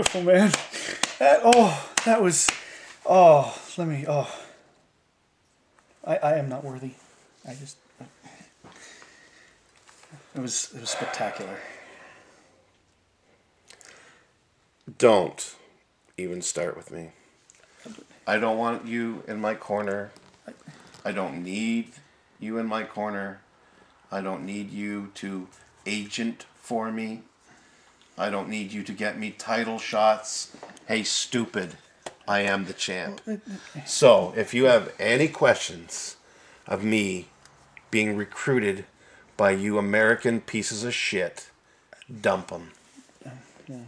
beautiful, man. That was, I am not worthy. It was spectacular. Don't even start with me. I don't want you in my corner. I don't need you in my corner. I don't need you to agent for me. I don't need you to get me title shots. Hey, stupid, I am the champ. So, if you have any questions of me being recruited by you American pieces of shit, dump them. No.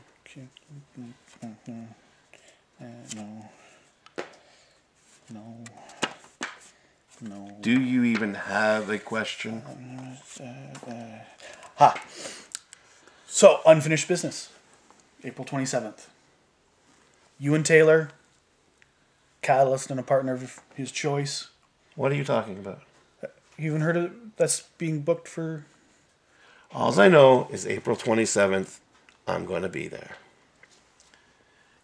Do you even have a question? So, unfinished business. April 27th. You and Taylor, Catalyst and a partner of his choice. What are you talking about? You haven't heard of that's being booked for? All I know is April 27th, I'm going to be there.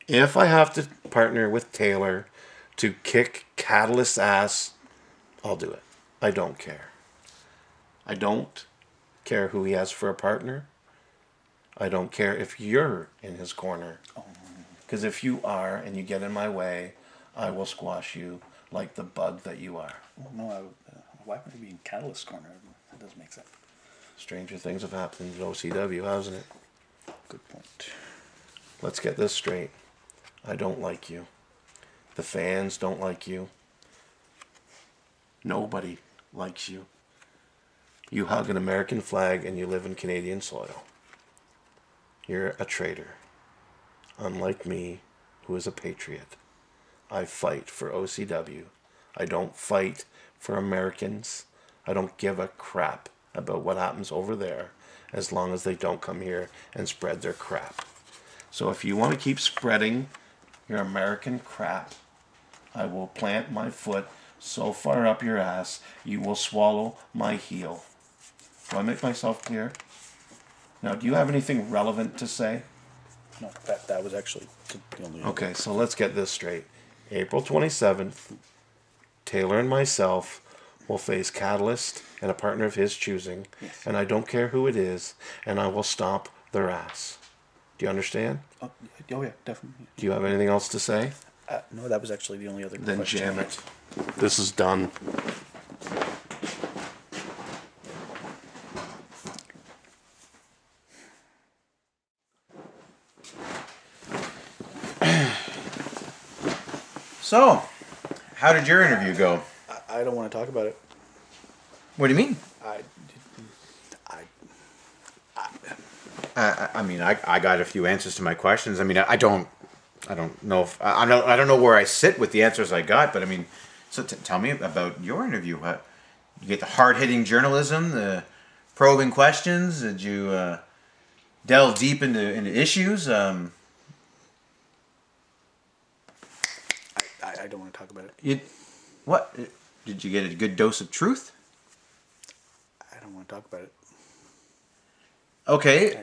If I have to partner with Taylor to kick Catalyst's ass, I'll do it. I don't care. I don't care who he has for a partner. I don't care if you're in his corner. Because if you are and you get in my way, I will squash you like the bug that you are. Well, no, why would it be in Catalyst's corner? That doesn't make sense. Stranger things have happened in OCW, hasn't it? Good point. Let's get this straight. I don't like you. The fans don't like you. Nobody likes you. You hug an American flag and you live in Canadian soil. You're a traitor. Unlike me, who is a patriot. I fight for OCW. I don't fight for Americans. I don't give a crap about what happens over there as long as they don't come here and spread their crap. So if you want to keep spreading your American crap, I will plant my foot so far up your ass you will swallow my heel. Do I make myself clear? Now, do you have anything relevant to say? No, that was actually the only... Okay, so let's get this straight. April 27th, Taylor and myself will face Catalyst and a partner of his choosing, yes. And I don't care who it is, and I will stomp their ass. Do you understand? Oh yeah, definitely. Do you have anything else to say? No, that was actually the only other question. Then jam it. This is done. So, how did your interview go? I don't want to talk about it. What do you mean? I mean, I got a few answers to my questions. I mean, I don't know if I don't know where I sit with the answers I got. But I mean, so tell me about your interview. You get the hard-hitting journalism, the probing questions. Did you delve deep into issues? I don't want to talk about it. What? Did you get a good dose of truth? I don't want to talk about it. Okay.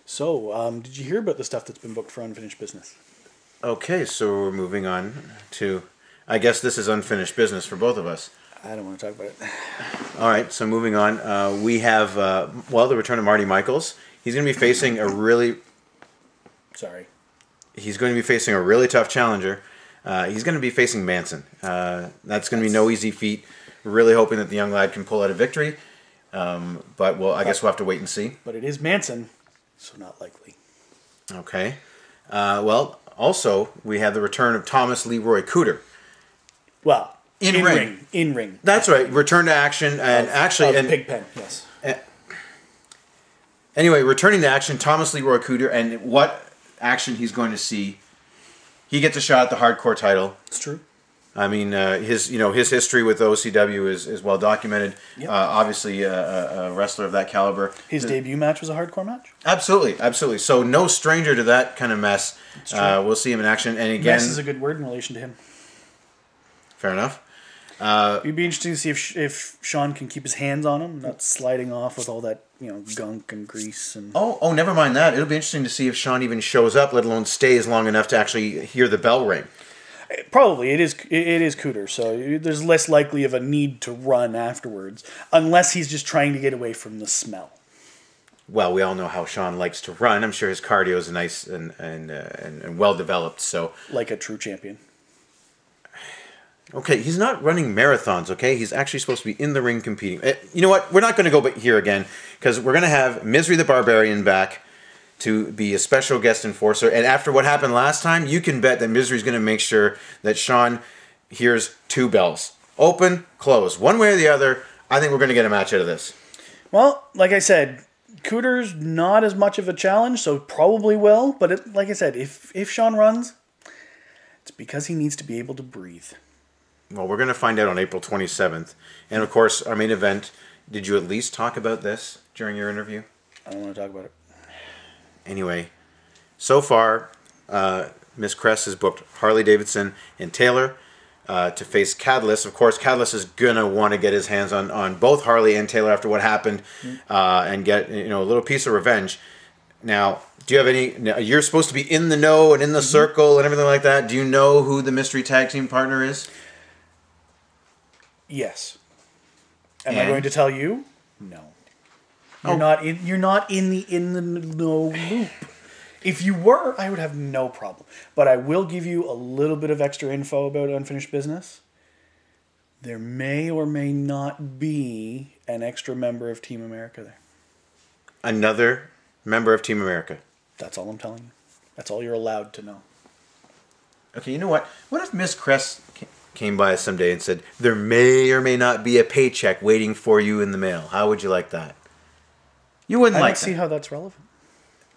So, did you hear about the stuff that's been booked for unfinished business? Okay, so we're moving on to... I guess this is unfinished business for both of us. I don't want to talk about it. All right, so moving on. We have, the return of Marty Michaels. He's going to be facing a really... Sorry. He's going to be facing a really tough challenger. He's going to be facing Manson. That's going to be no easy feat. We're really hoping that the young lad can pull out a victory. But I guess we'll have to wait and see. But it is Manson, so not likely. Okay. Also, we have the return of Thomas Leroy Cooter. Well, in ring. That's right. Return to action. And Pigpen, yes. Anyway, returning to action, Thomas Leroy Cooter, and what action he's going to see. He gets a shot at the hardcore title. It's true. I mean, his history with OCW is well documented. Yep. Obviously, a wrestler of that caliber. His debut match was a hardcore match? Absolutely. So no stranger to that kind of mess. We'll see him in action. And again, mess is a good word in relation to him. Fair enough. It'd be interesting to see if Sean can keep his hands on him, not sliding off with all that gunk and grease and. Oh, never mind that. It'll be interesting to see if Sean even shows up, let alone stays long enough to actually hear the bell ring. Probably it is Cooter, so there's less likely of a need to run afterwards, unless he's just trying to get away from the smell. Well, we all know how Sean likes to run. I'm sure his cardio is nice and well developed. So, like a true champion. Okay, he's not running marathons. Okay, he's actually supposed to be in the ring competing. You know what? We're not going to go here again because we're going to have Misery the Barbarian back to be a special guest enforcer. And after what happened last time, you can bet that Misery's going to make sure that Sean hears 2 bells. Open, close. One way or the other, I think we're going to get a match out of this. Well, like I said, Cooter's not as much of a challenge, so probably will. But like I said, if Sean runs, it's because he needs to be able to breathe. Well, we're going to find out on April 27th. And, of course, our main event. Did you at least talk about this during your interview? I don't want to talk about it. Anyway, so far, Miss Kress has booked Harley Davidson and Taylor to face Catalyst. Of course, Catalyst is going to want to get his hands on both Harley and Taylor after what happened and get a little piece of revenge. Now, do you have any... Now, you're supposed to be in the know and in the circle and everything like that. Do you know who the mystery tag team partner is? Yes. Am I going to tell you? No. You're not in the know loop. If you were, I would have no problem. But I will give you a little bit of extra info about Unfinished Business. There may or may not be an extra member of Team America there. Another member of Team America. That's all I'm telling you. That's all you're allowed to know. Okay, you know what? What if Miss Kress came by someday and said, there may or may not be a paycheck waiting for you in the mail? How would you like that? You wouldn't like that. I don't see how that's relevant.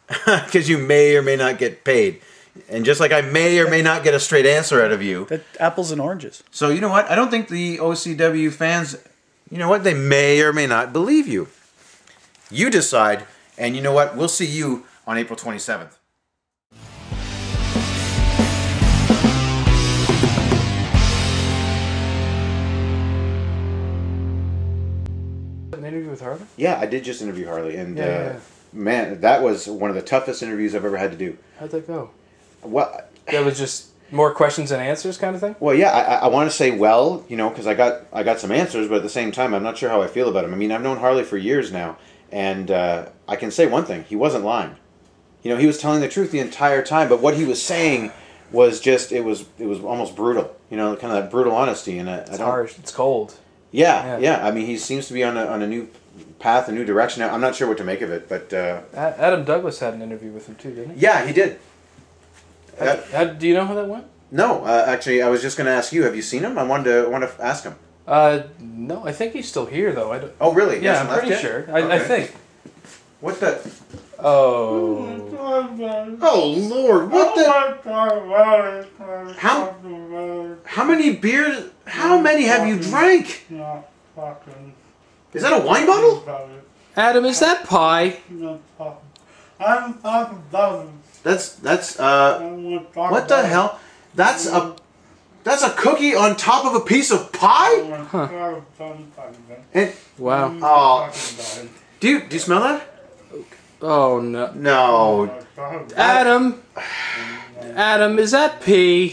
Because you may or may not get paid. And just like I may or may not get a straight answer out of you. That apples and oranges. So you know what? I don't think the OCW fans, you know what? They may or may not believe you. You decide. And you know what? We'll see you on April 27th. An interview with Harley? Yeah, I did just interview Harley. And yeah. man, that was one of the toughest interviews I've ever had to do. How'd that go? Well, that was just more questions and answers kind of thing? Well, yeah, I want to say because I got some answers, but at the same time, I'm not sure how I feel about him. I mean, I've known Harley for years now, and I can say one thing: he wasn't lying. He was telling the truth the entire time, but what he was saying was just it was almost brutal. Kind of that brutal honesty, and it's harsh. It's cold. Yeah. I mean, he seems to be on a new path, a new direction. I'm not sure what to make of it, but Adam Douglas had an interview with him too, didn't he? Yeah, he did. Do you know how that went? No, actually, I was just going to ask you. Have you seen him? I wanted to ask him. No, I think he's still here though. Oh, really? Yeah, I'm pretty sure. Okay. I think. What the? Oh. Oh Lord! What the? How many beers? How many have you drank? Is that a wine bottle? Adam, is that pie? That's what the hell? That's a cookie on top of a piece of pie? Huh. And, wow. Oh. Do you smell that? Oh no. No. Adam, is that pee?